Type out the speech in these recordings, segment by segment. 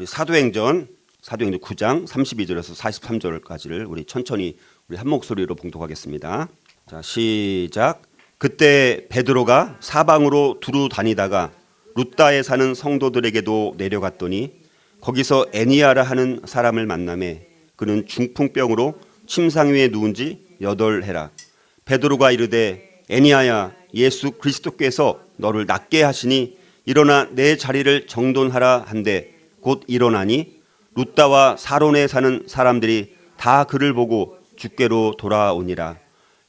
우리 사도행전 9장 32절에서 43절까지를 우리 천천히 우리 한 목소리로 봉독하겠습니다. 자, 시작. 그때 베드로가 사방으로 두루 다니다가 룻다에 사는 성도들에게도 내려갔더니 거기서 애니아라 하는 사람을 만나매 그는 중풍병으로 침상 위에 누운 지 8해라. 베드로가 이르되 애니아야, 예수 그리스도께서 너를 낫게 하시니 일어나 내 자리를 정돈하라 한데 곧 일어나니 룻다와 사론에 사는 사람들이 다 그를 보고 주께로 돌아오니라.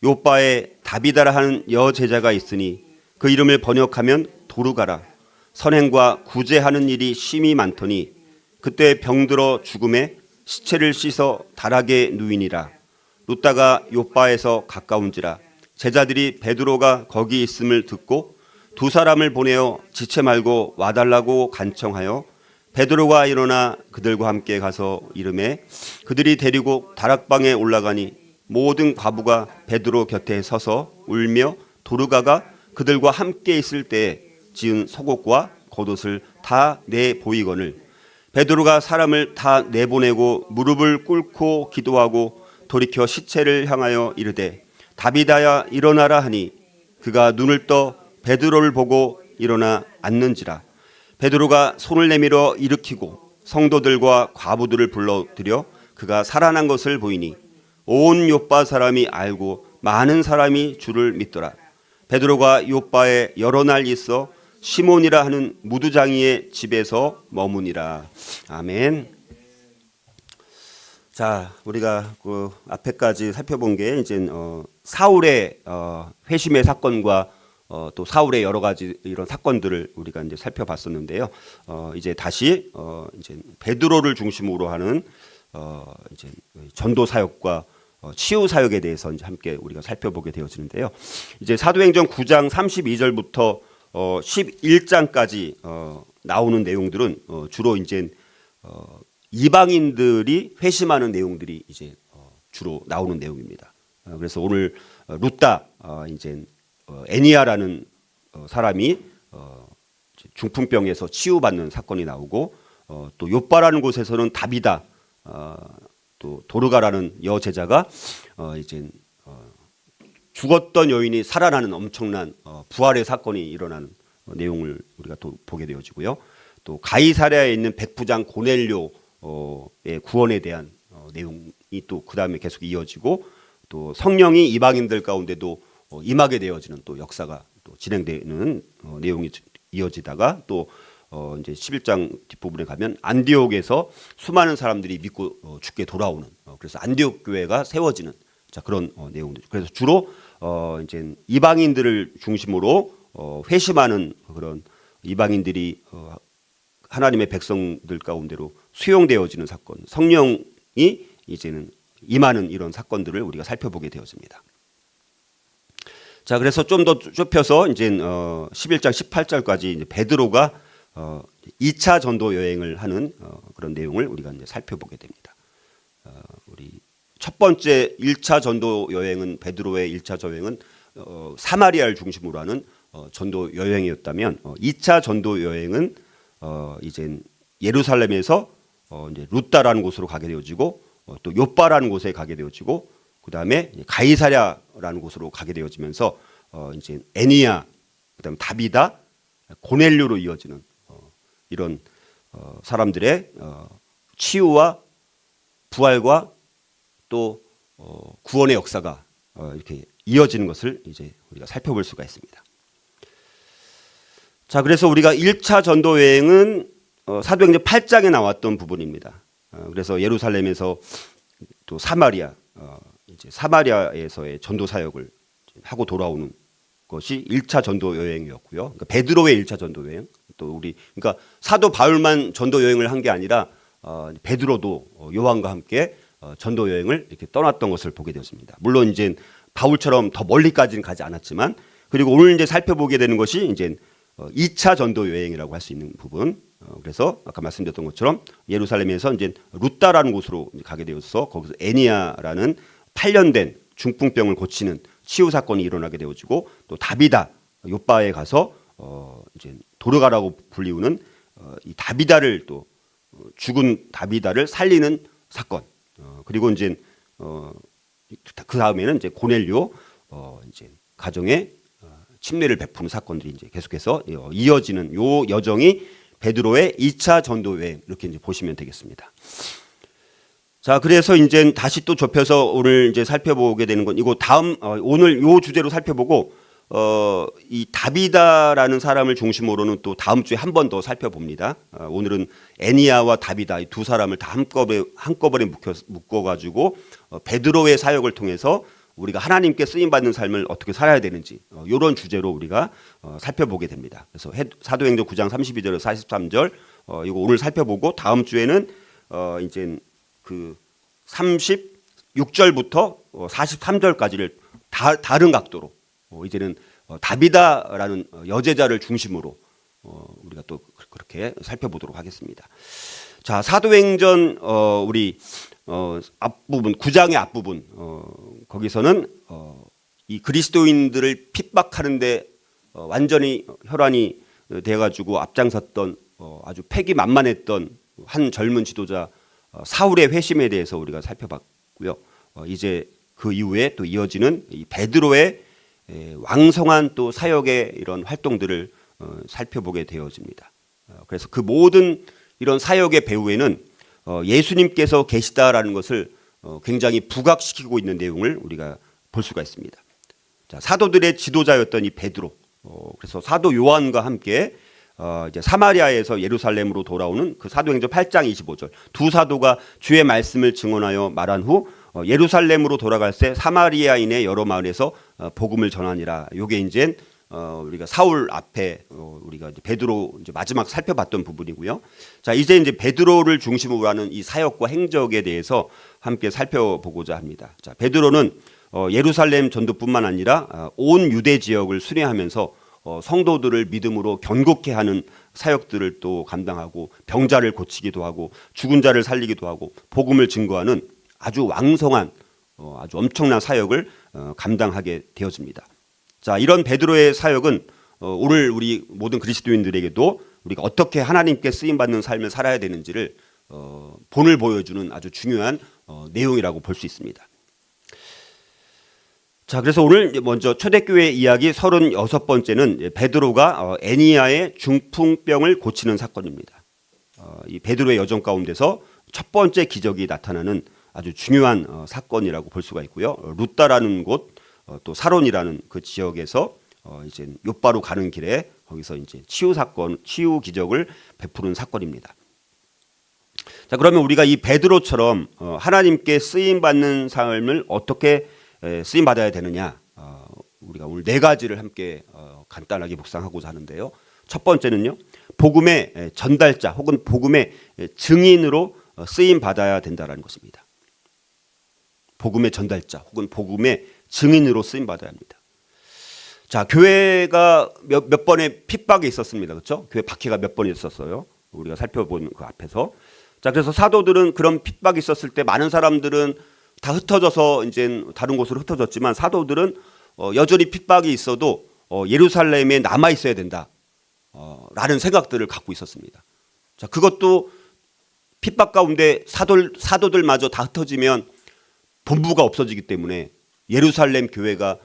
요바에 다비다라 하는 여제자가 있으니 그 이름을 번역하면 도르가라. 선행과 구제하는 일이 심히 많더니 그때 병들어 죽음에 시체를 씻어 다락에 누이니라. 룻다가 요바에서 가까운지라. 제자들이 베드로가 거기 있음을 듣고 두 사람을 보내어 지체 말고 와달라고 간청하여 베드로가 일어나 그들과 함께 가서 이르매 그들이 데리고 다락방에 올라가니 모든 과부가 베드로 곁에 서서 울며 도르가가 그들과 함께 있을 때에 지은 속옷과 겉옷을 다 내보이거늘 베드로가 사람을 다 내보내고 무릎을 꿇고 기도하고 돌이켜 시체를 향하여 이르되 다비다야 일어나라 하니 그가 눈을 떠 베드로를 보고 일어나 앉는지라. 베드로가 손을 내밀어 일으키고 성도들과 과부들을 불러들여 그가 살아난 것을 보이니 온 요빠 사람이 알고 많은 사람이 주를 믿더라. 베드로가 요빠에 여러 날 있어 시몬이라 하는 무두장이의 집에서 머무니라. 아멘. 자, 우리가 그 앞에까지 살펴본 게 이제 사울의 회심의 사건과 또 사울의 여러 가지 이런 사건들을 우리가 이제 살펴봤었는데요. 이제 다시 이제 베드로를 중심으로 하는 이제 전도 사역과 치유 사역에 대해서 이제 함께 우리가 살펴보게 되어지는데요. 이제 사도행전 9장 32절부터 11장까지 나오는 내용들은 주로 이제 이방인들이 회심하는 내용들이 이제 주로 나오는 내용입니다. 그래서 오늘 룻다 이제 애니아라는 사람이 중풍병에서 치유받는 사건이 나오고 또 요바라는 곳에서는 다비다 또 도르가라는 여제자가 이제 죽었던 여인이 살아나는 엄청난 부활의 사건이 일어나는 내용을 우리가 또 보게 되어지고요. 또 가이사랴에 있는 백부장 고넬료의 구원에 대한 내용이 또 그 다음에 계속 이어지고 또 성령이 이방인들 가운데도 임하게 되어지는 또 역사가 또 진행되는 내용이 이어지다가 또 이제 11장 뒷부분에 가면 안디옥에서 수많은 사람들이 믿고 죽게 돌아오는 그래서 안디옥 교회가 세워지는 자 그런 내용들. 그래서 주로 이제 이방인들을 중심으로 회심하는 그런 이방인들이 하나님의 백성들 가운데로 수용되어지는 사건, 성령이 이제는 임하는 이런 사건들을 우리가 살펴보게 되어집니다. 자, 그래서 좀 더 좁혀서 이제 11장 18절까지 이제 베드로가 2차 전도 여행을 하는 그런 내용을 우리가 이제 살펴보게 됩니다. 우리 첫 번째 1차 전도 여행은 베드로의 1차 여행은 사마리아를 중심으로 하는 전도 여행이었다면 2차 전도 여행은 이제 예루살렘에서 이제 룻다라는 곳으로 가게 되어지고 또 요바라는 곳에 가게 되어지고 그 다음에 가이사랴라는 곳으로 가게 되어지면서 이제 애니야, 그다음 다비다, 고넬료로 이어지는 이런 사람들의 치유와 부활과 또 구원의 역사가 이렇게 이어지는 것을 이제 우리가 살펴볼 수가 있습니다. 자, 그래서 우리가 1차 전도 여행은 사도행전 8장에 나왔던 부분입니다. 그래서 예루살렘에서 또 사마리아 이제 사마리아에서의 전도 사역을 하고 돌아오는 것이 1차 전도 여행이었고요. 그러니까 베드로의 1차 전도 여행. 또 우리 그러니까 사도 바울만 전도 여행을 한 게 아니라 베드로도 요한과 함께 전도 여행을 이렇게 떠났던 것을 보게 되었습니다. 물론 이제 바울처럼 더 멀리까지는 가지 않았지만 그리고 오늘 이제 살펴보게 되는 것이 이제 2차 전도 여행이라고 할 수 있는 부분. 그래서 아까 말씀드렸던 것처럼 예루살렘에서 이제 룻다라는 곳으로 가게 되어서 거기서 애니아라는 8년 된 중풍병을 고치는 치유 사건이 일어나게 되어지고 또 다비다 요바에 가서 이제 도르가라고 불리우는 이 다비다를 또 죽은 다비다를 살리는 사건. 그리고 이제 그 다음에는 이제 고넬료 이제 가정에 침례를 베푸는 사건들이 이제 계속해서 이어지는 요 여정이 베드로의 2차 전도 여행 이렇게 이제 보시면 되겠습니다. 자, 그래서 이제 다시 또 좁혀서 오늘 이제 살펴보게 되는 건 이거 다음 오늘 요 주제로 살펴보고 이 다비다라는 사람을 중심으로는 또 다음 주에 한 번 더 살펴봅니다. 오늘은 애니야와 다비다 이 두 사람을 다 한꺼번에 묶어가지고 베드로의 사역을 통해서 우리가 하나님께 쓰임 받는 삶을 어떻게 살아야 되는지 이런 주제로 우리가 살펴보게 됩니다. 그래서 사도행전 9장 32절에서 43절 이거 오늘 살펴보고 다음 주에는 이제 그 36절부터 43절까지를 다른 각도로 이제는 다비다라는 여제자를 중심으로 우리가 또 그렇게 살펴보도록 하겠습니다. 자, 사도행전 우리 앞부분 9장의 앞부분 거기서는 이 그리스도인들을 핍박하는데 완전히 혈안이 돼가지고 앞장섰던 아주 패기만만했던 한 젊은 지도자 사울의 회심에 대해서 우리가 살펴봤고요. 이제 그 이후에 또 이어지는 이 베드로의 왕성한 또 사역의 이런 활동들을 살펴보게 되어집니다. 그래서 그 모든 이런 사역의 배후에는 예수님께서 계시다라는 것을 굉장히 부각시키고 있는 내용을 우리가 볼 수가 있습니다. 자, 사도들의 지도자였던 이 베드로, 그래서 사도 요한과 함께 이제 사마리아에서 예루살렘으로 돌아오는 그 사도행전 8장 25절 두 사도가 주의 말씀을 증언하여 말한 후 예루살렘으로 돌아갈 때 사마리아인의 여러 마을에서 복음을 전하니라. 요게 이제 우리가 사울 앞에 우리가 이제 베드로 이제 마지막 살펴봤던 부분이고요. 자, 이제 베드로를 중심으로 하는 이 사역과 행적에 대해서 함께 살펴보고자 합니다. 자, 베드로는 예루살렘 전도뿐만 아니라 온 유대 지역을 순회하면서 성도들을 믿음으로 견고케 하는 사역들을 또 감당하고 병자를 고치기도 하고 죽은 자를 살리기도 하고 복음을 증거하는 아주 왕성한 아주 엄청난 사역을 감당하게 되어집니다. 자, 이런 베드로의 사역은 오늘 우리 모든 그리스도인들에게도 우리가 어떻게 하나님께 쓰임 받는 삶을 살아야 되는지를 본을 보여주는 아주 중요한 내용이라고 볼 수 있습니다. 자, 그래서 오늘 먼저 초대교회 이야기 36번째는 베드로가 애니야의 중풍병을 고치는 사건입니다. 이 베드로의 여정 가운데서 첫 번째 기적이 나타나는 아주 중요한 사건이라고 볼 수가 있고요. 루다라는 곳, 또 사론이라는 그 지역에서 이제 요바로 가는 길에 거기서 이제 치유 기적을 베푸는 사건입니다. 자, 그러면 우리가 이 베드로처럼 하나님께 쓰임 받는 삶을 어떻게 쓰임 받아야 되느냐? 우리가 오늘 네 가지를 함께 간단하게 묵상하고자 하는데요. 첫 번째는요, 복음의 전달자 혹은 복음의 증인으로 쓰임 받아야 된다라는 것입니다. 복음의 전달자 혹은 복음의 증인으로 쓰임 받아야 합니다. 자, 교회가 몇 번의 핍박이 있었습니다. 그렇죠? 교회 박해가 몇 번 있었어요. 우리가 살펴본 그 앞에서. 자, 그래서 사도들은 그런 핍박이 있었을 때 많은 사람들은 다 흩어져서 이제 다른 곳으로 흩어졌지만 사도들은 여전히 핍박이 있어도 예루살렘에 남아 있어야 된다. 라는 생각들을 갖고 있었습니다. 자, 그것도 핍박 가운데 사도들마저 다 흩어지면 본부가 없어지기 때문에 예루살렘 교회가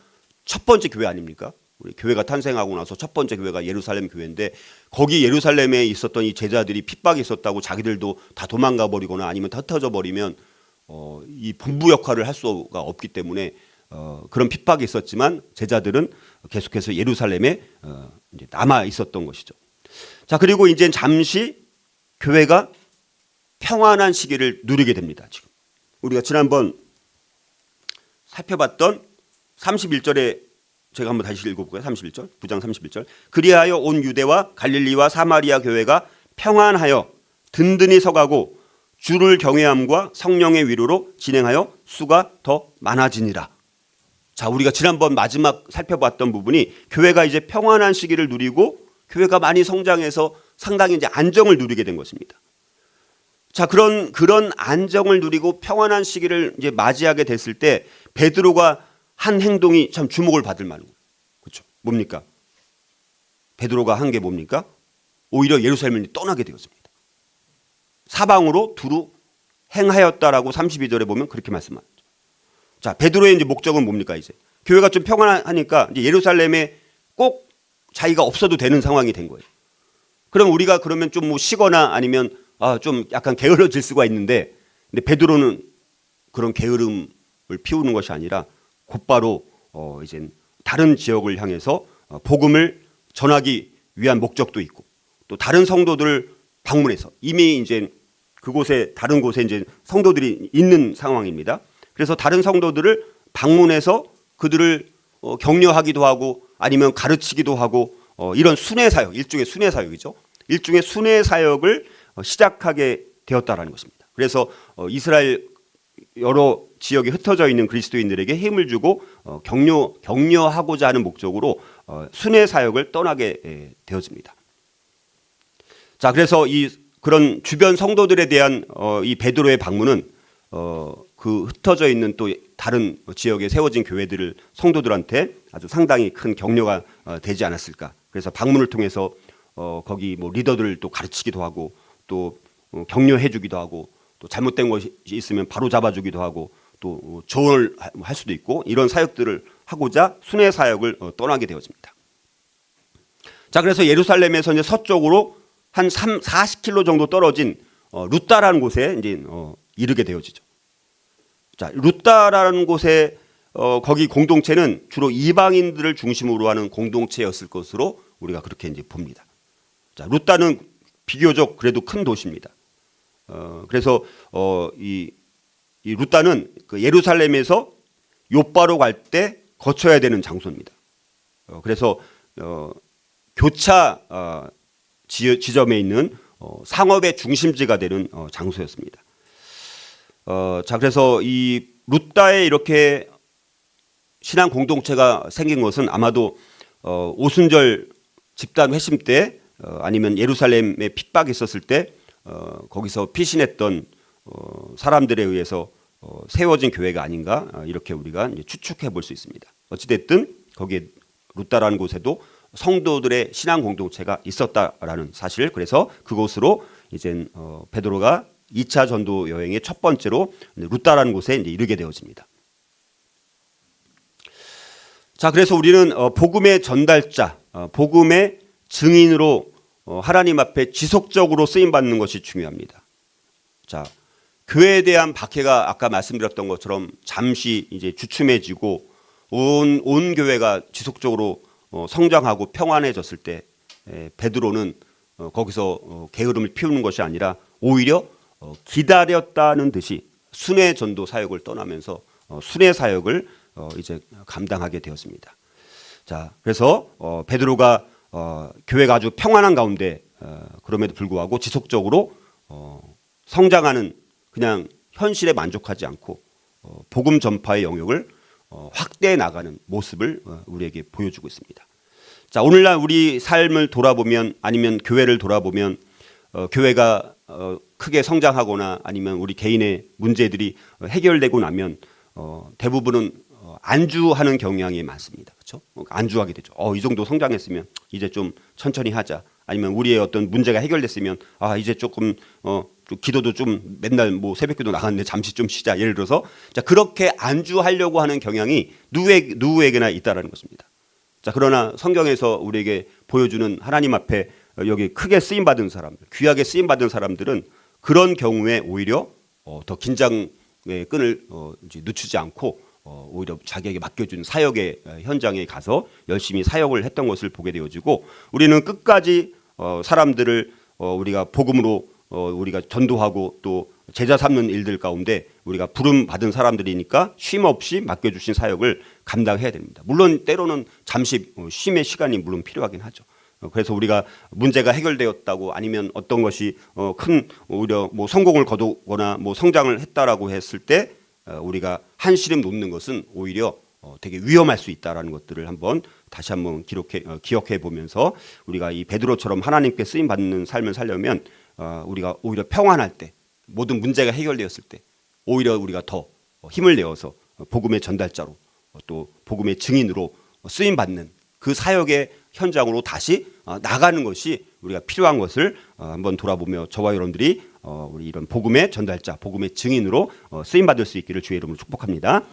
첫 번째 교회 아닙니까? 우리 교회가 탄생하고 나서 첫 번째 교회가 예루살렘 교회인데 거기 예루살렘에 있었던 이 제자들이 핍박이 있었다고 자기들도 다 도망가 버리거나 아니면 다 흩어져 버리면 이 본부 역할을 할 수가 없기 때문에 그런 핍박이 있었지만 제자들은 계속해서 예루살렘에 이제 남아 있었던 것이죠. 자, 그리고 이제 잠시 교회가 평안한 시기를 누리게 됩니다. 지금 우리가 지난번 살펴봤던 31절에 제가 한번 다시 읽어볼까요? 31절, 9장 31절. 그리하여 온 유대와 갈릴리와 사마리아 교회가 평안하여 든든히 서가고 주를 경외함과 성령의 위로로 진행하여 수가 더 많아지니라. 자, 우리가 지난번 마지막 살펴봤던 부분이 교회가 이제 평안한 시기를 누리고 교회가 많이 성장해서 상당히 이제 안정을 누리게 된 것입니다. 자, 그런 안정을 누리고 평안한 시기를 이제 맞이하게 됐을 때 베드로가 한 행동이 참 주목을 받을 만한 거예요. 그렇죠? 뭡니까? 베드로가 한 게 뭡니까? 오히려 예루살렘을 떠나게 되었습니다. 사방으로 두루 행하였다라고 32절에 보면 그렇게 말씀하죠. 자, 베드로의 이제 목적은 뭡니까? 이제 교회가 좀 평안하니까 이제 예루살렘에 꼭 자기가 없어도 되는 상황이 된 거예요. 그럼 우리가 그러면 좀 뭐 쉬거나 아니면 좀 약간 게을러질 수가 있는데, 근데 베드로는 그런 게으름을 피우는 것이 아니라 곧바로 이제 다른 지역을 향해서 복음을 전하기 위한 목적도 있고, 또 다른 성도들을 방문해서 이미 이제 그곳에 다른 곳에 이제 성도들이 있는 상황입니다. 그래서 다른 성도들을 방문해서 그들을 격려하기도 하고 아니면 가르치기도 하고 이런 순회 사역, 일종의 순회 사역이죠. 일종의 순회 사역을 시작하게 되었다라는 것입니다. 그래서 이스라엘 여러 지역에 흩어져 있는 그리스도인들에게 힘을 주고 격려하고자 하는 목적으로 순회 사역을 떠나게 되어집니다. 자, 그래서 그런 주변 성도들에 대한 이 베드로의 방문은 그 흩어져 있는 또 다른 지역에 세워진 교회들을 성도들한테 아주 상당히 큰 격려가 되지 않았을까. 그래서 방문을 통해서 거기 뭐 리더들을 또 가르치기도 하고 또 격려해주기도 하고 또 잘못된 것이 있으면 바로 잡아주기도 하고 또 조언을 할 수도 있고 이런 사역들을 하고자 순회 사역을 떠나게 되어집니다. 자, 그래서 예루살렘에서 이제 서쪽으로 한 40km 정도 떨어진 루따라는 곳에 이제 이르게 되어지죠. 자, 루따라는 곳에 거기 공동체는 주로 이방인들을 중심으로 하는 공동체였을 것으로 우리가 그렇게 이제 봅니다. 자, 루따는 비교적 그래도 큰 도시입니다. 그래서 이 루따는 그 예루살렘에서 요바로 갈 때 거쳐야 되는 장소입니다. 그래서 교차 지점에 있는 상업의 중심지가 되는 장소였습니다. 자, 그래서 이 루따에 이렇게 신앙 공동체가 생긴 것은 아마도 오순절 집단 회심 때 아니면 예루살렘에 핍박이 있었을 때 거기서 피신했던 사람들에 의해서 세워진 교회가 아닌가 이렇게 우리가 이제 추측해 볼 수 있습니다. 어찌됐든 거기에 루따라는 곳에도 성도들의 신앙 공동체가 있었다라는 사실, 그래서 그곳으로 이제 베드로가 2차 전도 여행의 첫 번째로 루따라는 곳에 이제 이르게 되어집니다. 자, 그래서 우리는 복음의 전달자, 복음의 증인으로 하나님 앞에 지속적으로 쓰임 받는 것이 중요합니다. 자, 교회에 대한 박해가 아까 말씀드렸던 것처럼 잠시 이제 주춤해지고 온 교회가 지속적으로 성장하고 평안해졌을 때 베드로는 거기서 게으름을 피우는 것이 아니라 오히려 기다렸다는 듯이 순회 전도 사역을 떠나면서 순회 사역을 이제 감당하게 되었습니다. 자, 그래서 베드로가 교회가 아주 평안한 가운데 그럼에도 불구하고 지속적으로 성장하는 그냥 현실에 만족하지 않고 복음 전파의 영역을 확대해 나가는 모습을 우리에게 보여주고 있습니다. 자, 오늘날 우리 삶을 돌아보면 아니면 교회를 돌아보면 교회가 크게 성장하거나 아니면 우리 개인의 문제들이 해결되고 나면 대부분은 안주하는 경향이 많습니다. 그렇죠? 안주하게 되죠. 이 정도 성장했으면 이제 좀 천천히 하자. 아니면 우리의 어떤 문제가 해결됐으면 이제 조금 기도도 좀 맨날 뭐 새벽기도 나갔는데 잠시 좀 쉬자. 예를 들어서 자, 그렇게 안주하려고 하는 경향이 누구에게나 있다라는 것입니다. 자, 그러나 성경에서 우리에게 보여주는 하나님 앞에 여기 크게 쓰임 받은 사람들, 귀하게 쓰임 받은 사람들은 그런 경우에 오히려 더 긴장의 끈을 이제 늦추지 않고 오히려 자기에게 맡겨준 사역의 현장에 가서 열심히 사역을 했던 것을 보게 되어지고, 우리는 끝까지 사람들을 우리가 복음으로 우리가 전도하고 또 제자 삼는 일들 가운데 우리가 부름 받은 사람들이니까 쉼 없이 맡겨주신 사역을 감당해야 됩니다. 물론 때로는 잠시 쉼의 시간이 물론 필요하긴 하죠. 그래서 우리가 문제가 해결되었다고 아니면 어떤 것이 큰 오히려 뭐 성공을 거두거나 뭐 성장을 했다라고 했을 때 우리가 한시름 놓는 것은 오히려 되게 위험할 수 있다라는 것들을 다시 한번 기억해 보면서 우리가 이 베드로처럼 하나님께 쓰임 받는 삶을 살려면 우리가 오히려 평안할 때, 모든 문제가 해결되었을 때 오히려 우리가 더 힘을 내어서 복음의 전달자로 또 복음의 증인으로 쓰임 받는 그 사역의 현장으로 다시 나가는 것이 우리가 필요한 것을 한번 돌아보며 저와 여러분들이 우리 이런 복음의 전달자, 복음의 증인으로 쓰임 받을 수 있기를 주의 이름으로 축복합니다.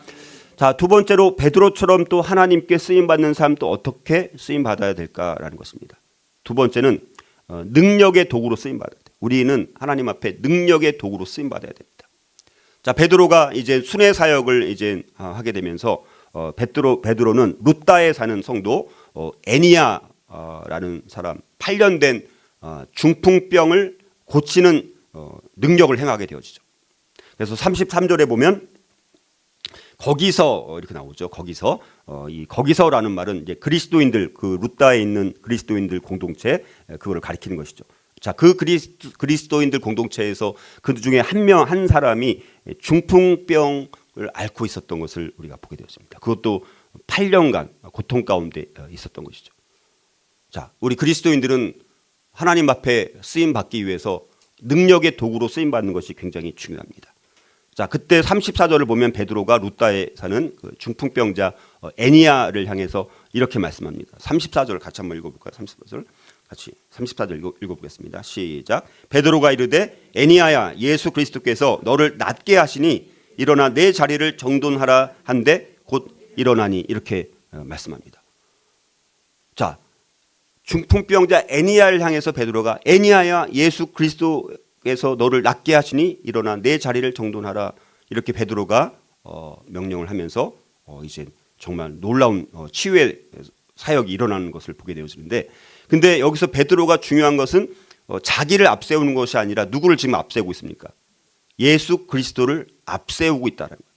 자, 두 번째로 베드로처럼 또 하나님께 쓰임 받는 사람 또 어떻게 쓰임 받아야 될까라는 것입니다. 두 번째는 능력의 도구로 쓰임 받아야 돼. 우리는 하나님 앞에 능력의 도구로 쓰임 받아야 됩니다. 자, 베드로가 이제 순회 사역을 이제 하게 되면서 베드로는 루다에 사는 성도 애니야라는 사람 8년 된 중풍병을 고치는 능력을 행하게 되어지죠. 그래서 33절에 보면 거기서 이렇게 나오죠. 거기서라는 말은 이제 그리스도인들, 그 루다에 있는 그리스도인들 공동체 그거를 가리키는 것이죠. 자, 그 그리스도인들 공동체에서 그 중에 한 사람이 중풍병을 앓고 있었던 것을 우리가 보게 되었습니다. 그것도 8년간 고통 가운데 있었던 것이죠. 자, 우리 그리스도인들은 하나님 앞에 쓰임 받기 위해서 능력의 도구로 쓰임 받는 것이 굉장히 중요합니다. 자, 그때 34절을 보면 베드로가 루다에 사는 그 중풍병자 애니야를 향해서 이렇게 말씀합니다. 34절 같이 한번 읽어볼까요? 34절 같이 34절 읽어보겠습니다. 시작. 베드로가 이르되 애니야야, 예수 그리스도께서 너를 낫게 하시니 일어나 내 자리를 정돈하라 한데 곧 일어나니, 이렇게 말씀합니다. 자, 중풍병자 애니야를 향해서 베드로가 애니야야, 예수 그리스도께서 너를 낫게 하시니 일어나 내 자리를 정돈하라, 이렇게 베드로가 명령을 하면서 이제 정말 놀라운 치유의 사역이 일어나는 것을 보게 되어지는데, 근데 여기서 베드로가 중요한 것은 자기를 앞세우는 것이 아니라 누구를 지금 앞세우고 있습니까? 예수 그리스도를 앞세우고 있다는 거예요.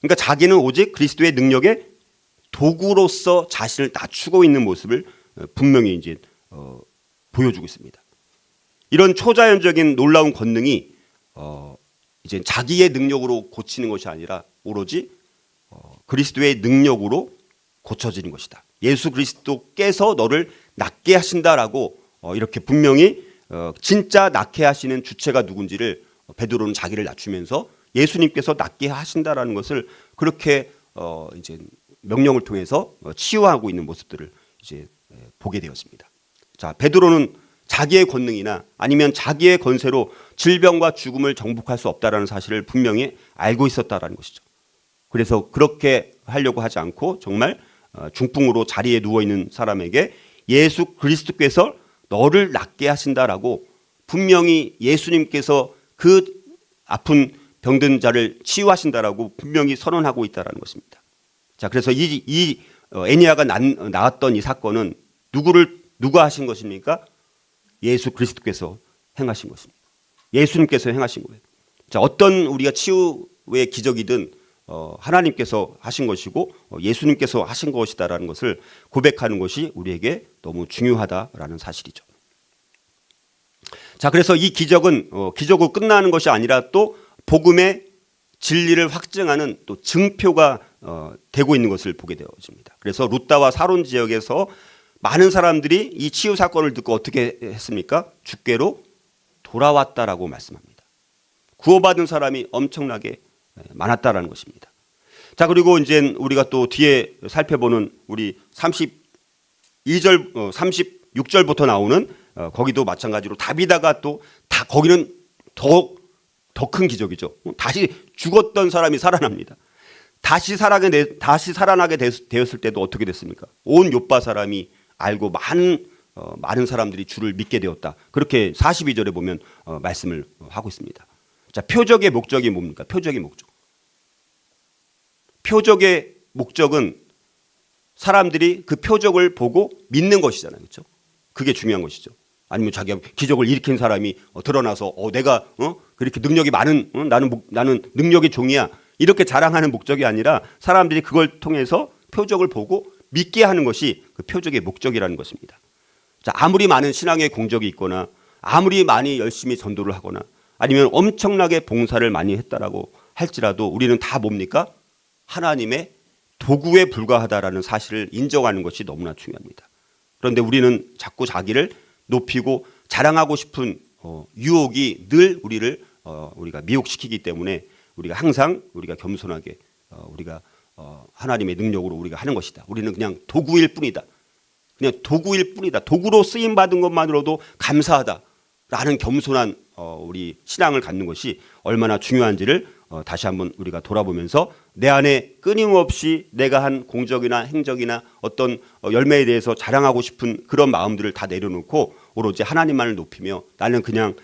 그러니까 자기는 오직 그리스도의 능력의 도구로서 자신을 낮추고 있는 모습을 분명히 이제 보여주고 있습니다. 이런 초자연적인 놀라운 권능이 이제 자기의 능력으로 고치는 것이 아니라 오로지 그리스도의 능력으로 고쳐지는 것이다. 예수 그리스도께서 너를 낫게 하신다라고 이렇게 분명히 진짜 낫게 하시는 주체가 누군지를 베드로는 자기를 낮추면서 예수님께서 낫게 하신다라는 것을 그렇게 이제 명령을 통해서 치유하고 있는 모습들을 이제 보게 되었습니다. 자, 베드로는 자기의 권능이나 아니면 자기의 권세로 질병과 죽음을 정복할 수 없다라는 사실을 분명히 알고 있었다라는 것이죠. 그래서 그렇게 하려고 하지 않고 정말 중풍으로 자리에 누워 있는 사람에게 예수 그리스도께서 너를 낫게 하신다라고 분명히 예수님께서 그 아픈 병든 자를 치유하신다라고 분명히 선언하고 있다라는 것입니다. 자, 그래서 이 애니야가 나왔던 이 사건은 누가 하신 것입니까? 예수 그리스도께서 행하신 것입니다. 예수님께서 행하신 거예요. 자, 어떤 우리가 치유의 기적이든 하나님께서 하신 것이고 예수님께서 하신 것이다라는 것을 고백하는 것이 우리에게 너무 중요하다라는 사실이죠. 자, 그래서 이 기적은 기적으로 끝나는 것이 아니라 또 복음의 진리를 확증하는 또 증표가 되고 있는 것을 보게 되어집니다. 그래서 루다와 사론 지역에서 많은 사람들이 이 치유 사건을 듣고 어떻게 했습니까? 주께로 돌아왔다라고 말씀합니다. 구원받은 사람이 엄청나게 많았다라는 것입니다. 자, 그리고 이제 우리가 또 뒤에 살펴보는 우리 32절, 36절부터 나오는 거기도 마찬가지로 다비다가 또 거기는 더 큰 기적이죠. 다시 죽었던 사람이 살아납니다. 다시 살아나게 되었을 때도 어떻게 됐습니까? 온 요파 사람이 알고 많은 사람들이 주를 믿게 되었다. 그렇게 42절에 보면 말씀을 하고 있습니다. 자, 표적의 목적이 뭡니까? 표적의 목적. 표적의 목적은 사람들이 그 표적을 보고 믿는 것이잖아요. 그렇죠? 그게 중요한 것이죠. 아니면 자기가 기적을 일으킨 사람이 드러나서 내가 그렇게 능력이 많은 나는 능력의 종이야. 이렇게 자랑하는 목적이 아니라 사람들이 그걸 통해서 표적을 보고 믿게 하는 것이 그 표적의 목적이라는 것입니다. 자, 아무리 많은 신앙의 공적이 있거나 아무리 많이 열심히 전도를 하거나 아니면 엄청나게 봉사를 많이 했다라고 할지라도 우리는 다 뭡니까? 하나님의 도구에 불과하다라는 사실을 인정하는 것이 너무나 중요합니다. 그런데 우리는 자꾸 자기를 높이고 자랑하고 싶은 유혹이 늘 우리가 미혹시키기 때문에 우리가 항상 우리가 겸손하게 우리가 하나님의 능력으로 우리가 하는 것이다. 우리는 그냥 도구일 뿐이다. 그냥 도구일 뿐이다. 도구로 쓰임 받은 것만으로도 감사하다라는 겸손한 우리 신앙을 갖는 것이 얼마나 중요한지를 다시 한번 우리가 돌아보면서 내 안에 끊임없이 내가 한 공적이나 행적이나 어떤 열매에 대해서 자랑하고 싶은 그런 마음들을 다 내려놓고 오로지 하나님만을 높이며 나는 그냥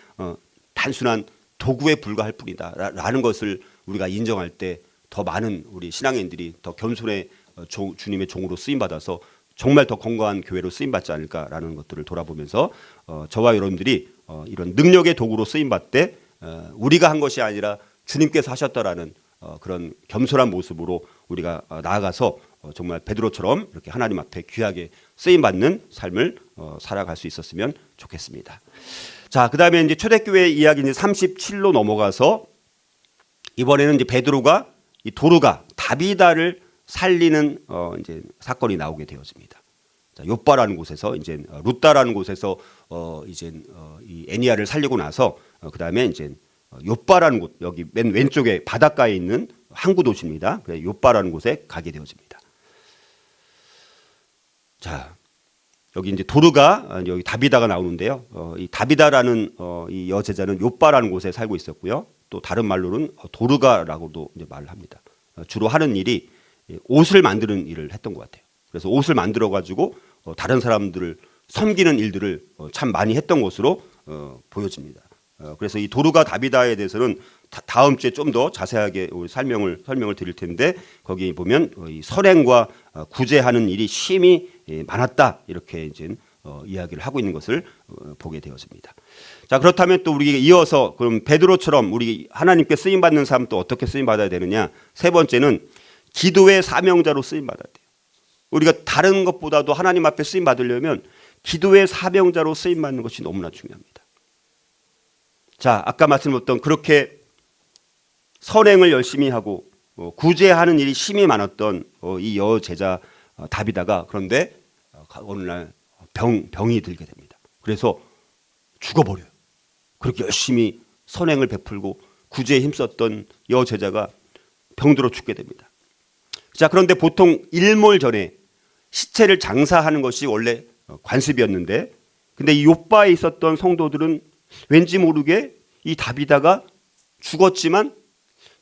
단순한 도구에 불과할 뿐이다 라는 것을 우리가 인정할 때 더 많은 우리 신앙인들이 더 겸손의 주님의 종으로 쓰임받아서 정말 더 건강한 교회로 쓰임받지 않을까라는 것들을 돌아보면서 저와 여러분들이 이런 능력의 도구로 쓰임받되 우리가 한 것이 아니라 주님께서 하셨다라는 그런 겸손한 모습으로 우리가 나아가서 정말 베드로처럼 이렇게 하나님 앞에 귀하게 쓰임받는 삶을 살아갈 수 있었으면 좋겠습니다. 자, 그 다음에 이제 초대교회 이야기 이제 37로 넘어가서 이번에는 이제 베드로가 이 도르가 다비다를 살리는 이제 사건이 나오게 되어집니다. 자, 요빠라는 곳에서 이제 루다라는 곳에서 이제 이 애니야를 살리고 나서 그 다음에 이제 요빠라는 곳 여기 맨 왼쪽에 바닷가에 있는 항구 도시입니다. 그래서 요빠라는 곳에 가게 되어집니다. 자, 여기 이제 도르가 여기 다비다가 나오는데요. 이 다비다라는 이 여제자는 요빠라는 곳에 살고 있었고요. 또 다른 말로는 도르가라고도 이제 말을 합니다. 주로 하는 일이 옷을 만드는 일을 했던 것 같아요. 그래서 옷을 만들어 가지고 다른 사람들을 섬기는 일들을 참 많이 했던 것으로 보여집니다. 그래서 이 도르가 다비다에 대해서는 다음 주에 좀 더 자세하게 설명을 드릴 텐데 거기 보면 이 선행과 구제하는 일이 심히 많았다 이렇게 이제 이야기를 하고 있는 것을 보게 되어집니다. 자, 그렇다면 또 우리 이어서 그럼 베드로처럼 우리 하나님께 쓰임 받는 사람 또 어떻게 쓰임 받아야 되느냐? 세 번째는 기도의 사명자로 쓰임 받아야 돼요. 우리가 다른 것보다도 하나님 앞에 쓰임 받으려면 기도의 사명자로 쓰임 받는 것이 너무나 중요합니다. 자, 아까 말씀드렸던 그렇게 선행을 열심히 하고 구제하는 일이 심히 많았던 이 여제자 다비다가 그런데 어느 날 병이 들게 됩니다. 그래서 죽어버려요. 그렇게 열심히 선행을 베풀고 구제에 힘썼던 여제자가 병들어 죽게 됩니다. 자, 그런데 보통 일몰 전에 시체를 장사하는 것이 원래 관습이었는데 근데 이 요바에 있었던 성도들은 왠지 모르게 이 다비다가 죽었지만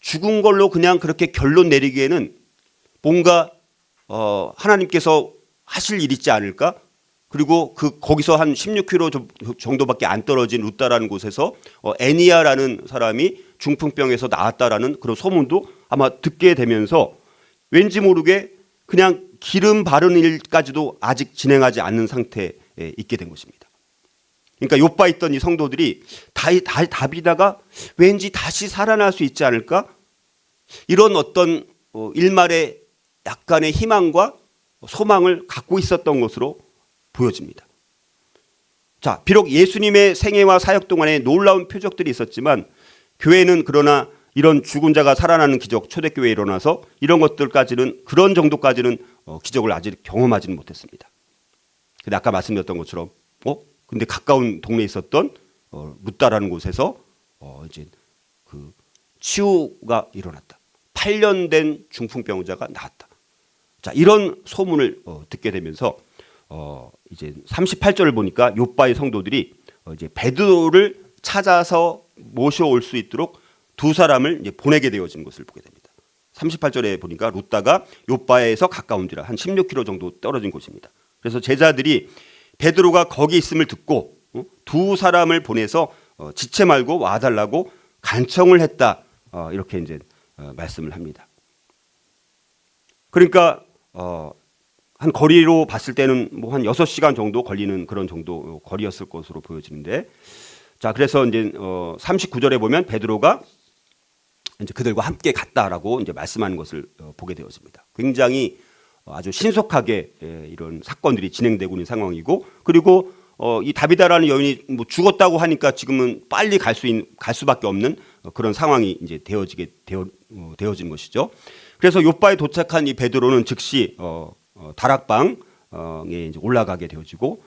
죽은 걸로 그냥 그렇게 결론 내리기에는 뭔가 하나님께서 하실 일 있지 않을까? 그리고 거기서 한 16km 정도밖에 안 떨어진 루다라는 곳에서 애니야라는 사람이 중풍병에서 나았다라는 그런 소문도 아마 듣게 되면서 왠지 모르게 그냥 기름 바르는 일까지도 아직 진행하지 않는 상태에 있게 된 것입니다. 그러니까 요바에 있던 이 성도들이 다비다가 왠지 다시 살아날 수 있지 않을까? 이런 어떤 일말의 약간의 희망과 소망을 갖고 있었던 것으로 보여집니다. 자, 비록 예수님의 생애와 사역 동안에 놀라운 표적들이 있었지만 교회는 그러나 이런 죽은 자가 살아나는 기적, 초대교회에 일어나서 이런 것들까지는 그런 정도까지는 기적을 아직 경험하지는 못했습니다. 근데 아까 말씀드렸던 것처럼 근데 가까운 동네에 있었던 루다라는 곳에서 이제 그 치유가 일어났다. 8년 된 중풍병자가 나았다. 자, 이런 소문을 듣게 되면서 이제 38절을 보니까 요바의 성도들이 이제 베드로를 찾아서 모셔올 수 있도록 두 사람을 이제 보내게 되어진 것을 보게 됩니다. 38절에 보니까 루다가 요바에서 가까운지라 한 16km 정도 떨어진 곳입니다. 그래서 제자들이 베드로가 거기 있음을 듣고 두 사람을 보내서 지체 말고 와달라고 간청을 했다. 이렇게 이제 말씀을 합니다. 그러니까 한 거리로 봤을 때는 뭐 한 6시간 정도 걸리는 그런 정도 거리였을 것으로 보여지는데, 자, 그래서 이제 39절에 보면 베드로가 이제 그들과 함께 갔다라고 이제 말씀하는 것을 보게 되었습니다. 굉장히 아주 신속하게 이런 사건들이 진행되고 있는 상황이고, 그리고 이 다비다라는 여인이 뭐 죽었다고 하니까 지금은 빨리 갈 수밖에 없는 그런 상황이 이제 되어진 것이죠. 그래서 요바에 도착한 이 베드로는 즉시 다락방에 이제 올라가게 되어지고,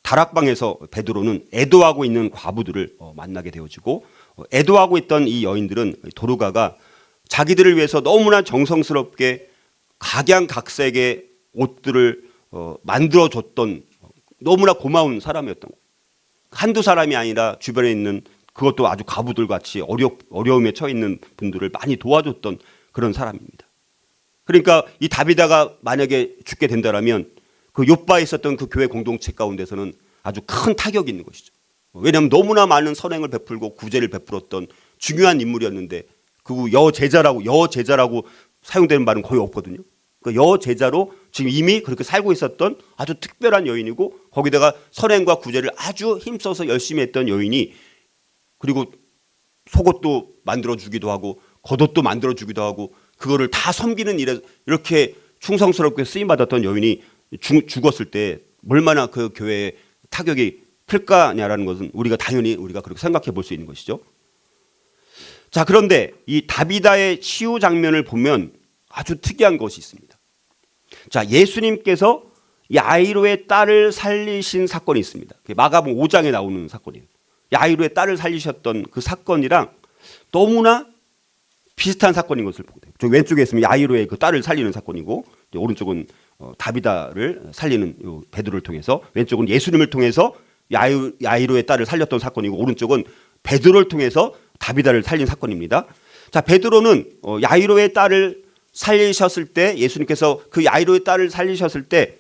다락방에서 베드로는 애도하고 있는 과부들을 만나게 되어지고, 애도하고 있던 이 여인들은 도르가가 자기들을 위해서 너무나 정성스럽게 각양각색의 옷들을 만들어줬던 너무나 고마운 사람이었던 거예요. 한두 사람이 아니라 주변에 있는 그것도 아주 과부들 같이 어려움에 처해 있는 분들을 많이 도와줬던 그런 사람입니다. 그러니까 이 다비다가 만약에 죽게 된다라면 그 욥바에 있었던 그 교회 공동체 가운데서는 아주 큰 타격이 있는 것이죠. 왜냐하면 너무나 많은 선행을 베풀고 구제를 베풀었던 중요한 인물이었는데 그 여제자라고 사용되는 말은 거의 없거든요. 그 여제자로 지금 이미 그렇게 살고 있었던 아주 특별한 여인이고 거기다가 선행과 구제를 아주 힘써서 열심히 했던 여인이 그리고 속옷도 만들어주기도 하고 겉옷도 만들어주기도 하고 그거를 다 섬기는 일에 이렇게 충성스럽게 쓰임받았던 여인이 죽었을 때 얼마나 그 교회에 타격이 클까냐라는 것은 당연히 우리가 그렇게 생각해 볼 수 있는 것이죠. 자, 그런데 이 다비다의 치유 장면을 보면 아주 특이한 것이 있습니다. 자, 예수님께서 야이로의 딸을 살리신 사건이 있습니다. 마가복음 5장에 나오는 사건이에요. 야이로의 딸을 살리셨던 그 사건이랑 너무나 비슷한 사건인 것을 보게 돼요. 저 왼쪽에 있으면 야이로의 그 딸을 살리는 사건이고 오른쪽은 다비다를 살리는 베드로를 통해서, 왼쪽은 예수님을 통해서 야이로의 딸을 살렸던 사건이고 오른쪽은 베드로를 통해서 다비다를 살린 사건입니다. 자, 베드로는 야이로의 딸을 살리셨을 때, 예수님께서 그 야이로의 딸을 살리셨을 때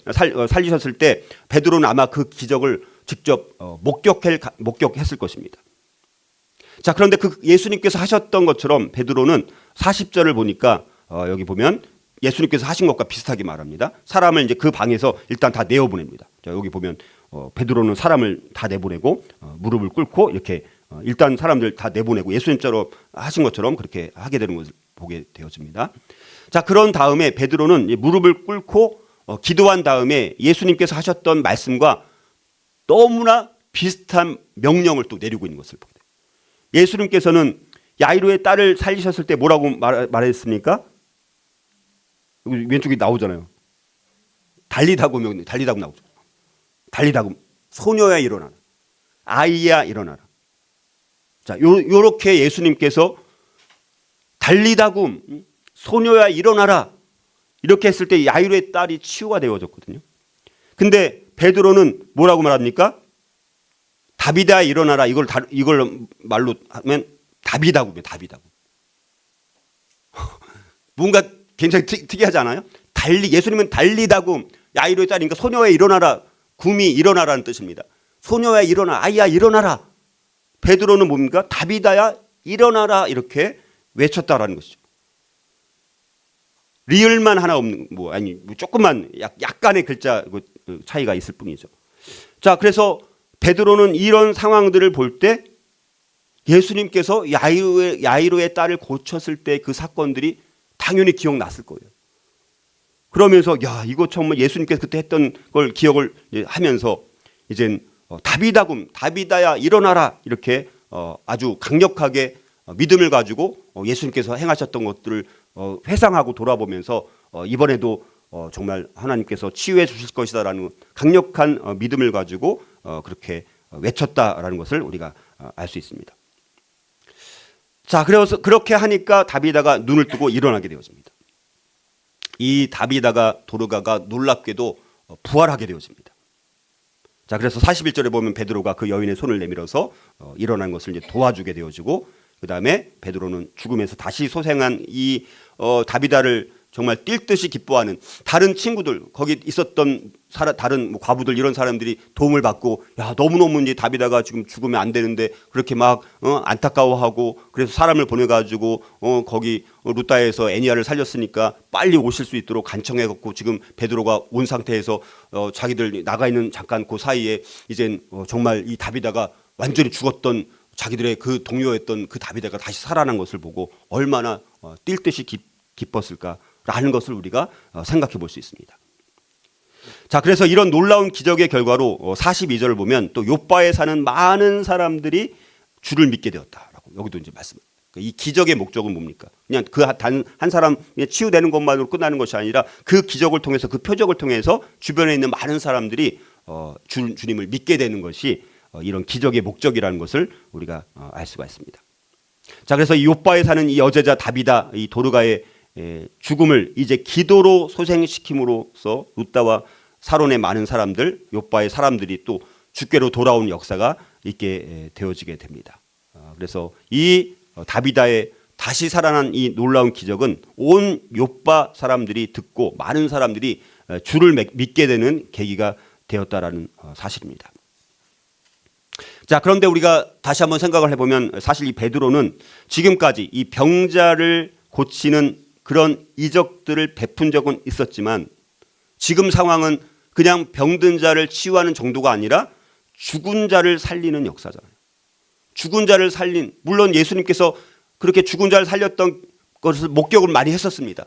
베드로는 아마 그 기적을 직접 목격했을 것입니다. 자, 그런데 그 예수님께서 하셨던 것처럼 베드로는 40절을 보니까 여기 보면 예수님께서 하신 것과 비슷하게 말합니다. 사람을 이제 그 방에서 일단 다 내어보냅니다. 자, 여기 보면 베드로는 사람을 다 내보내고 무릎을 꿇고 이렇게 일단 사람들 다 내보내고 예수님처럼 하신 것처럼 그렇게 하게 되는 것을 보게 되어집니다. 자, 그런 다음에 베드로는 무릎을 꿇고 기도한 다음에 예수님께서 하셨던 말씀과 너무나 비슷한 명령을 또 내리고 있는 것을 보게 돼요. 예수님께서는 야이로의 딸을 살리셨을 때 뭐라고 말했습니까? 여기 왼쪽에 나오잖아요. 달리다굼 나오죠. 달리다굼, 소녀야 일어나라. 아이야 일어나라. 자, 요렇게 예수님께서 달리다굼, 소녀야 일어나라 이렇게 했을 때 야이로의 딸이 치유가 되어졌거든요. 근데 베드로는 뭐라고 말합니까? 다비다 일어나라. 이걸 말로 하면 다비다굼이에요. 다비다굼. 뭔가 굉장히 특이하지 않아요? 예수님은 달리다굼, 야이로의 딸이니까 소녀야 일어나라, 굼이 일어나라는 뜻입니다. 소녀야 일어나, 아이야 일어나라. 베드로는 뭡니까? 다비다야 일어나라 이렇게 외쳤다라는 것이죠. 리을만 하나 없는 조금만 약간의 글자 차이가 있을 뿐이죠. 자, 그래서 베드로는 이런 상황들을 볼 때 예수님께서 야이로의 딸을 고쳤을 때 그 사건들이 당연히 기억났을 거예요. 그러면서 이거 정말 예수님께서 그때 했던 걸 기억을 하면서 이젠 다비다야 일어나라 이렇게 아주 강력하게 믿음을 가지고 예수님께서 행하셨던 것들을 회상하고 돌아보면서 이번에도 정말 하나님께서 치유해 주실 것이다라는 강력한 믿음을 가지고 그렇게 외쳤다라는 것을 우리가 알 수 있습니다. 자, 그래서 그렇게 하니까 다비다가 눈을 뜨고 일어나게 되어집니다. 이 다비다가 도르가가 놀랍게도 부활하게 되어집니다. 자, 그래서 41절에 보면 베드로가 그 여인의 손을 내밀어서 일어난 것을 이제 도와주게 되어지고, 그 다음에 베드로는 죽음에서 다시 소생한 이 다비다를 정말 뛸 듯이 기뻐하는 다른 친구들, 거기 있었던 다른 과부들 이런 사람들이 도움을 받고, 너무너무 이제 다비다가 지금 죽으면 안 되는데 그렇게 막 안타까워하고, 그래서 사람을 보내가지고 거기 루다에서 애니야를 살렸으니까 빨리 오실 수 있도록 간청해갖고 지금 베드로가 온 상태에서 자기들 나가 있는 잠깐 그 사이에 이젠 정말 이 다비다가 완전히 죽었던 자기들의 그 동료였던 그 다비다가 다시 살아난 것을 보고 얼마나 뛸 듯이 기뻤을까라는 것을 우리가 생각해 볼 수 있습니다. 자, 그래서 이런 놀라운 기적의 결과로 42절을 보면 또 욥바에 사는 많은 사람들이 주를 믿게 되었다라고 여기도 이제 말씀합니다. 이 기적의 목적은 뭡니까? 그냥 그 단 한 사람이 치유되는 것만으로 끝나는 것이 아니라 그 기적을 통해서, 그 표적을 통해서 주변에 있는 많은 사람들이 주님을 믿게 되는 것이 이런 기적의 목적이라는 것을 우리가 알 수가 있습니다. 자, 그래서 이 욥바에 사는 이 여제자 다비다, 이 도르가의 죽음을 이제 기도로 소생시킴으로써 룻다와 사론의 많은 사람들, 욥바의 사람들이 또 주께로 돌아온 역사가 있게 되어지게 됩니다. 그래서 이 다비다의 다시 살아난 이 놀라운 기적은 온 욥바 사람들이 듣고 많은 사람들이 주를 믿게 되는 계기가 되었다라는 사실입니다. 자, 그런데 우리가 다시 한번 생각을 해보면 사실 이 베드로는 지금까지 이 병자를 고치는 그런 이적들을 베푼 적은 있었지만 지금 상황은 그냥 병든 자를 치유하는 정도가 아니라 죽은 자를 살리는 역사잖아요. 죽은 자를 살린, 물론 예수님께서 그렇게 죽은 자를 살렸던 것을 목격을 많이 했었습니다.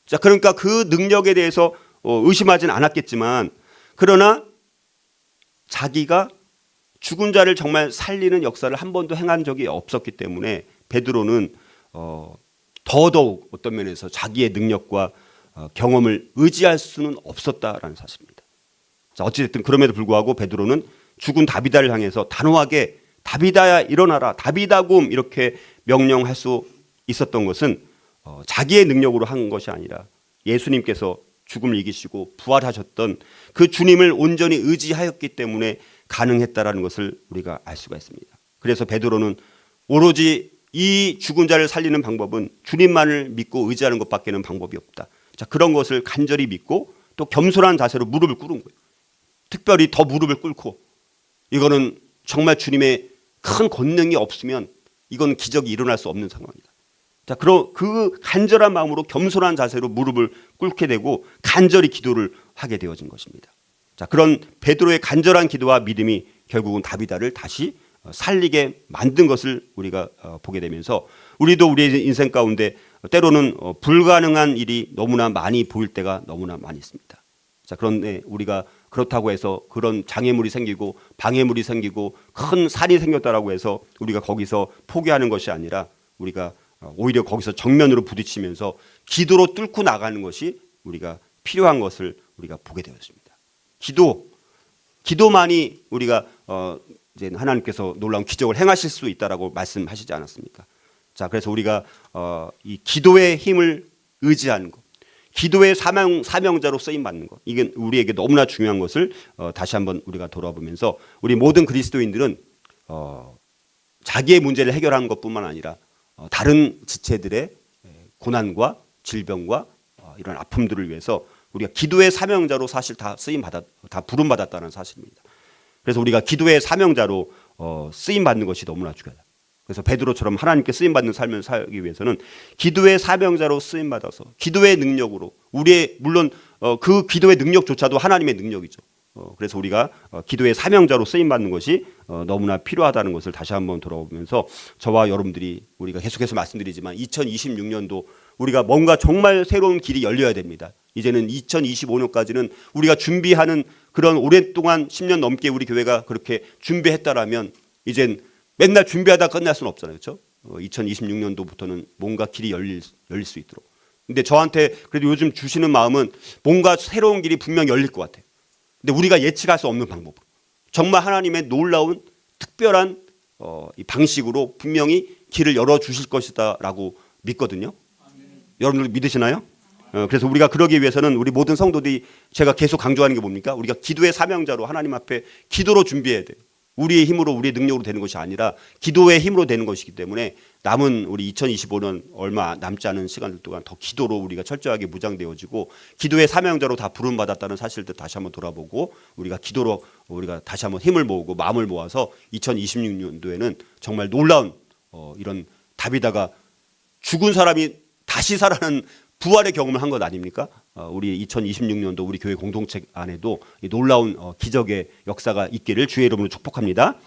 자, 그러니까 그 능력에 대해서 의심하지는 않았겠지만 그러나 자기가 죽은 자를 정말 살리는 역사를 한 번도 행한 적이 없었기 때문에 베드로는 더더욱 어떤 면에서 자기의 능력과 경험을 의지할 수는 없었다라는 사실입니다. 자, 어찌됐든 그럼에도 불구하고 베드로는 죽은 다비다를 향해서 단호하게 다비다야 일어나라, 다비다굼 이렇게 명령할 수 있었던 것은 자기의 능력으로 한 것이 아니라 예수님께서 죽음을 이기시고 부활하셨던 그 주님을 온전히 의지하였기 때문에 가능했다라는 것을 우리가 알 수가 있습니다. 그래서 베드로는 오로지 이 죽은 자를 살리는 방법은 주님만을 믿고 의지하는 것밖에는 방법이 없다. 자, 그런 것을 간절히 믿고 또 겸손한 자세로 무릎을 꿇은 거예요. 특별히 더 무릎을 꿇고 이거는 정말 주님의 큰 권능이 없으면 이건 기적이 일어날 수 없는 상황이다. 자, 그 간절한 마음으로 겸손한 자세로 무릎을 꿇게 되고 간절히 기도를 하게 되어진 것입니다. 자, 그런 베드로의 간절한 기도와 믿음이 결국은 다비다를 다시 살리게 만든 것을 우리가 보게 되면서 우리도 우리의 인생 가운데 때로는 불가능한 일이 너무나 많이 보일 때가 너무나 많이 있습니다. 자, 그런데 우리가 그렇다고 해서 그런 장애물이 생기고 방해물이 생기고 큰 산이 생겼다라고 해서 우리가 거기서 포기하는 것이 아니라 우리가 오히려 거기서 정면으로 부딪히면서 기도로 뚫고 나가는 것이 우리가 필요한 것을 우리가 보게 되었습니다. 기도만이 우리가 이제 하나님께서 놀라운 기적을 행하실 수 있다라고 말씀하시지 않았습니까? 자, 그래서 우리가 이 기도의 힘을 의지하는 것, 기도의 사명자로 쓰임 받는 것, 이게 우리에게 너무나 중요한 것을 다시 한번 우리가 돌아보면서 우리 모든 그리스도인들은 자기의 문제를 해결하는 것뿐만 아니라 다른 지체들의 고난과 질병과 이런 아픔들을 위해서 우리가 기도의 사명자로 사실 다 부름 받았다는 사실입니다. 그래서 우리가 기도의 사명자로 쓰임 받는 것이 너무나 중요하다. 그래서 베드로처럼 하나님께 쓰임 받는 삶을 살기 위해서는 기도의 사명자로 쓰임 받아서 기도의 능력으로 우리의 물론 그 기도의 능력조차도 하나님의 능력이죠. 그래서 우리가 기도의 사명자로 쓰임 받는 것이 너무나 필요하다는 것을 다시 한번 돌아보면서 저와 여러분들이 우리가 계속해서 말씀드리지만 2026년도 우리가 뭔가 정말 새로운 길이 열려야 됩니다. 이제는 2025년까지는 우리가 준비하는 그런 오랫동안 10년 넘게 우리 교회가 그렇게 준비했다라면 이젠 맨날 준비하다 끝날 수는 없잖아요. 그렇죠? 2026년도부터는 뭔가 길이 열릴 수 있도록. 근데 저한테 그래도 요즘 주시는 마음은 뭔가 새로운 길이 분명 열릴 것 같아요. 근데 우리가 예측할 수 없는 방법으로 정말 하나님의 놀라운 특별한 이 방식으로 분명히 길을 열어주실 것이다라고 믿거든요. 여러분들 믿으시나요? 그래서 우리가 그러기 위해서는 우리 모든 성도들이 제가 계속 강조하는 게 뭡니까? 우리가 기도의 사명자로 하나님 앞에 기도로 준비해야 돼요. 우리의 힘으로 우리의 능력으로 되는 것이 아니라 기도의 힘으로 되는 것이기 때문에 남은 우리 2025년 얼마 남지 않은 시간들 동안 더 기도로 우리가 철저하게 무장되어지고 기도의 사명자로 다 부름받았다는 사실들 다시 한번 돌아보고 우리가 기도로 우리가 다시 한번 힘을 모으고 마음을 모아서 2026년도에는 정말 놀라운 이런 다비다가 죽은 사람이 다시 살아나는 부활의 경험을 한 것 아닙니까? 우리 2026년도 우리 교회 공동체 안에도 놀라운 기적의 역사가 있기를 주의 이름으로 축복합니다.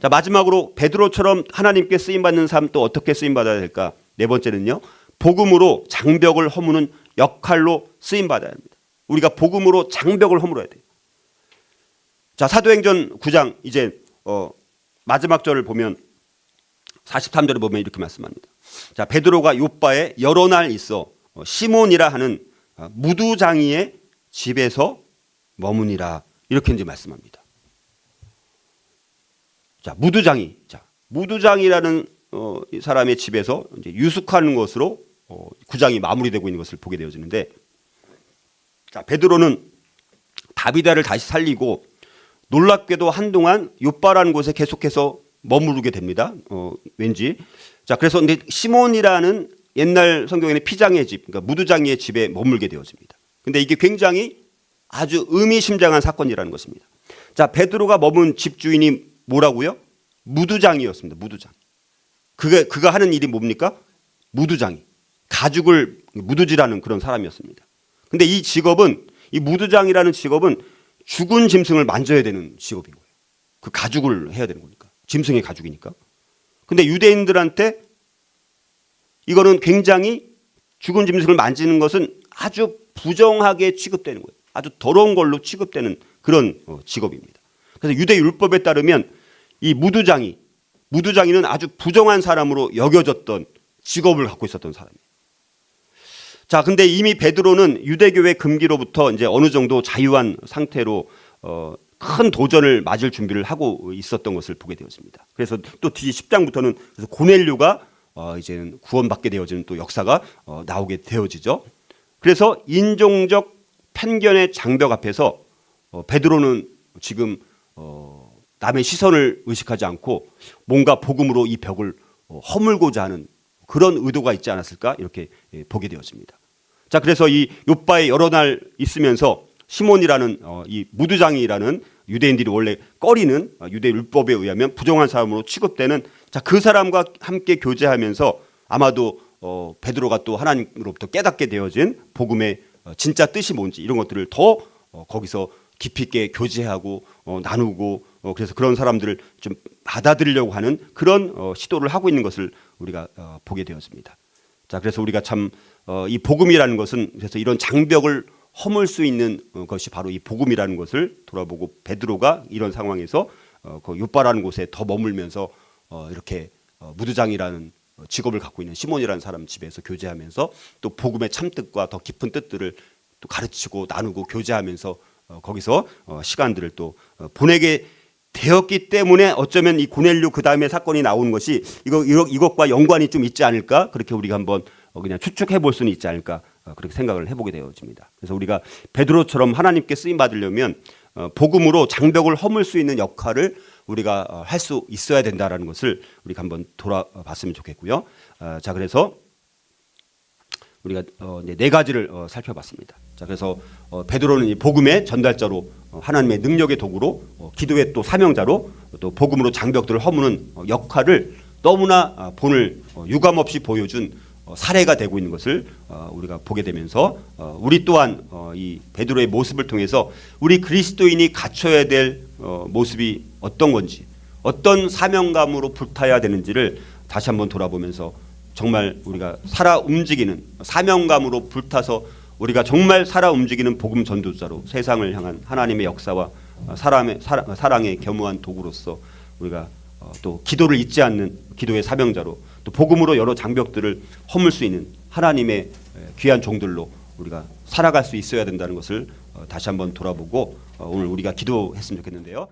자, 마지막으로 베드로처럼 하나님께 쓰임받는 삶 또 어떻게 쓰임받아야 될까? 네 번째는요. 복음으로 장벽을 허무는 역할로 쓰임받아야 합니다. 우리가 복음으로 장벽을 허물어야 돼요. 자, 사도행전 9장 이제 마지막 절을 보면 43절을 보면 이렇게 말씀합니다. 자, 베드로가 요빠에 여러 날 있어 시몬이라 하는 무두장이의 집에서 머무니라 이렇게 이제 말씀합니다. 자, 무두장이라는 사람의 집에서 이제 유숙하는 것으로 9장이 마무리되고 있는 것을 보게 되어지는데, 자, 베드로는 다비다를 다시 살리고 놀랍게도 한동안 요빠라는 곳에 계속해서 머무르게 됩니다. 왠지. 자, 그래서 근데 시몬이라는 옛날 성경에는 피장의 집, 그러니까 무두장이의 집에 머물게 되어집니다. 근데 이게 굉장히 아주 의미심장한 사건이라는 것입니다. 자, 베드로가 머문 집주인이 뭐라고요? 무두장이었습니다. 무두장. 그가 하는 일이 뭡니까? 무두장이. 가죽을 무두질하는 그런 사람이었습니다. 근데 이 직업은, 이 무두장이라는 직업은 죽은 짐승을 만져야 되는 직업인 거예요. 그 가죽을 해야 되는 거니까. 짐승의 가죽이니까. 근데 유대인들한테 이거는 굉장히 죽은 짐승을 만지는 것은 아주 부정하게 취급되는 거예요. 아주 더러운 걸로 취급되는 그런 직업입니다. 그래서 유대 율법에 따르면 이 무두장이는 아주 부정한 사람으로 여겨졌던 직업을 갖고 있었던 사람이에요. 자, 근데 이미 베드로는 유대교의 금기로부터 이제 어느 정도 자유한 상태로 큰 도전을 맞을 준비를 하고 있었던 것을 보게 되었습니다. 그래서 또 뒤 10장부터는 그래서 고넬료가 이제는 구원받게 되어지는 또 역사가 나오게 되어지죠. 그래서 인종적 편견의 장벽 앞에서 베드로는 지금 남의 시선을 의식하지 않고 뭔가 복음으로 이 벽을 허물고자 하는 그런 의도가 있지 않았을까 이렇게 보게 되었습니다. 자, 그래서 이 욥바에 여러 날 있으면서 시몬이라는 이 무두장이라는 유대인들이 원래 꺼리는 유대 율법에 의하면 부정한 사람으로 취급되는 자, 그 사람과 함께 교제하면서 아마도 베드로가 또 하나님으로부터 깨닫게 되어진 복음의 진짜 뜻이 뭔지 이런 것들을 더 거기서 깊이 있게 교제하고 나누고 그래서 그런 사람들을 좀 받아들이려고 하는 그런 시도를 하고 있는 것을 우리가 보게 되었습니다. 자, 그래서 우리가 참 이 복음이라는 것은 그래서 이런 장벽을 허물 수 있는 것이 바로 이 복음이라는 것을 돌아보고 베드로가 이런 상황에서 그 욥바라는 곳에 더 머물면서 이렇게 무두장이라는 직업을 갖고 있는 시몬이라는 사람 집에서 교제하면서 또 복음의 참뜻과 더 깊은 뜻들을 또 가르치고 나누고 교제하면서 거기서 시간들을 또 보내게 되었기 때문에 어쩌면 이 고넬료 그 다음에 사건이 나오는 것이 이것과 연관이 좀 있지 않을까 그렇게 우리가 한번 그냥 추측해 볼 수는 있지 않을까 그렇게 생각을 해보게 되어집니다. 그래서 우리가 베드로처럼 하나님께 쓰임 받으려면 복음으로 장벽을 허물 수 있는 역할을 우리가 할 수 있어야 된다라는 것을 우리가 한번 돌아봤으면 좋겠고요. 자, 그래서 우리가 이제 네 가지를 살펴봤습니다. 자, 그래서 베드로는 이 복음의 전달자로 하나님의 능력의 도구로 기도의 또 사명자로 또 복음으로 장벽들을 허무는 역할을 너무나 본을 유감없이 보여준 사례가 되고 있는 것을 우리가 보게 되면서 우리 또한 이 베드로의 모습을 통해서 우리 그리스도인이 갖춰야 될 모습이 어떤 건지 어떤 사명감으로 불타야 되는지를 다시 한번 돌아보면서 정말 우리가 살아 움직이는 사명감으로 불타서 우리가 정말 살아 움직이는 복음 전도자로 세상을 향한 하나님의 역사와 사랑의 겸허한 도구로서 우리가 또 기도를 잊지 않는 기도의 사명자로 또 복음으로 여러 장벽들을 허물 수 있는 하나님의 귀한 종들로 우리가 살아갈 수 있어야 된다는 것을 다시 한번 돌아보고 오늘 우리가 기도했으면 좋겠는데요.